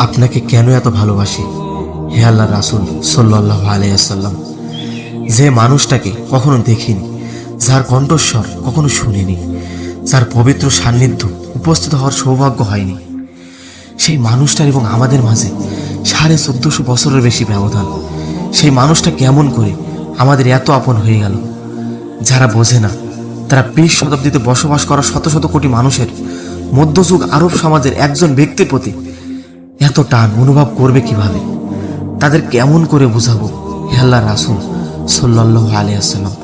আপনাকে কেন এত ভালোবাসি হে আল্লাহর রাসূল সাল্লাল্লাহু আলাইহি ওয়াসাল্লাম। যে মানুষটাকে কখনো দেখিনি, যার কণ্ঠস্বর কখনো শুনিনি, যার পবিত্র সান্নিধ্য উপস্থিত হওয়ার সৌভাগ্য হয়নি, সেই মানুষটার এবং আমাদের মাঝে 1450 বছরের বেশি ব্যবধান। সেই মানুষটা কেমন করে আমাদের এত আপন হয়ে গেল? যারা বোঝে না, তারা 20 শতাব্দীতে বসবাস করা শত শত কোটি মানুষের মধ্যযুগ আরব সমাজের একজন ব্যক্তির প্রতি এত টান অনুভব করবে কিভাবে? তাদের কেমন করে বুঝাবো হে আল্লাহর রাসূল সাল্লাল্লাহু আলাইহি ওয়াসাল্লাম,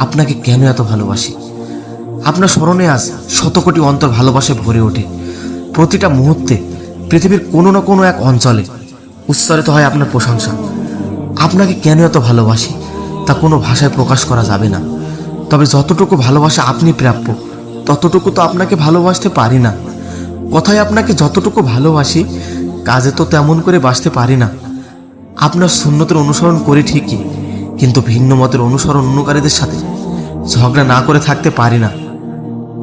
আপনাকে কেন এত ভালোবাসি? আপনার স্মরণে আজ শত কোটি অন্তর ভালোবাসায় ভরে ওঠে। প্রতিটা মুহূর্তে পৃথিবীর কোনো না কোনো এক অঞ্চলে উচ্চারিত হয় আপনার প্রশংসা। আপনাকে কেন এত ভালোবাসি তা কোনো ভাষায় প্রকাশ করা যাবে না। তবে যতটুকু ভালোবাসা আপনি প্রাপ্য, ততটুকু তো আপনাকে ভালোবাসতে পারি না। কথায় আপনাকে যতটুকু ভালোবাসি, কাজে তো তেমন করে বাসতে পারি না। আপনার সুন্নতের অনুসরণ করি ঠিকই, কিন্তু ভিন্ন মতের অনুকারীদের সাথে ঝগড়া না করে থাকতে পারি না।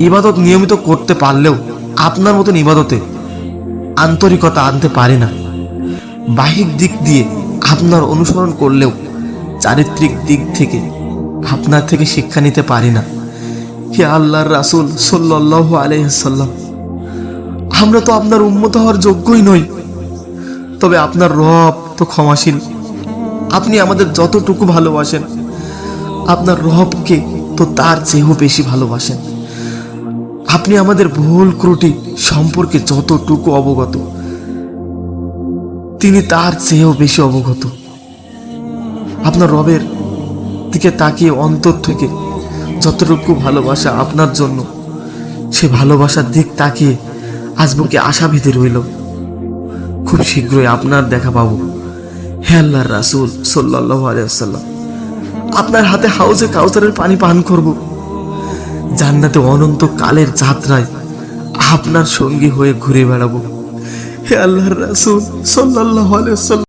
ইবাদত নিয়মিত করতে পারলেও আপনার মতন ইবাদতে আন্তরিকতা আনতে পারি না। বাহ্যিক দিক দিয়ে আপনার অনুসরণ করলেও চারিত্রিক দিক থেকে আপনার থেকে শিক্ষা নিতে পারি না। হে আল্লাহর রাসূল সাল্লাল্লাহু আলাইহি ওয়াসাল্লাম, আমরা তো আপনার উম্মত হওয়ার যোগ্যই নই, তবে আপনার রব তো ক্ষমাশীল। আপনি আমাদের যতটুকু ভালোবাসেন, আপনার রবকে তো তার চেয়েও বেশি ভালোবাসেন। আপনি আমাদের ভুল ত্রুটি সম্পর্কে যতটুকু অবগত, তিনি তার চেয়েও বেশি অবগত। আপনার রবের দিকে তাকিয়ে অন্তর থেকে যতটুকু ভালোবাসা আপনার জন্য, সে ভালোবাসার দিক তাকিয়ে আজ বুকে আশা ভেদে রইল। খুব শীঘ্রই আপনার দেখা পাবো হে আল্লাহর রাসূল সাল্লাল্লাহু আলাইহি ওয়াসাল্লাম। আপনার হাতে হাউজে কাউসারের পানি পান করব। জান্নাতে অনন্ত কালের যাত্রায় আপনার সঙ্গী হয়ে ঘুরে বেড়াবো হে আল্লাহর রাসূল সাল্লাল্লাহু আলাইহি ওয়াসাল্লাম।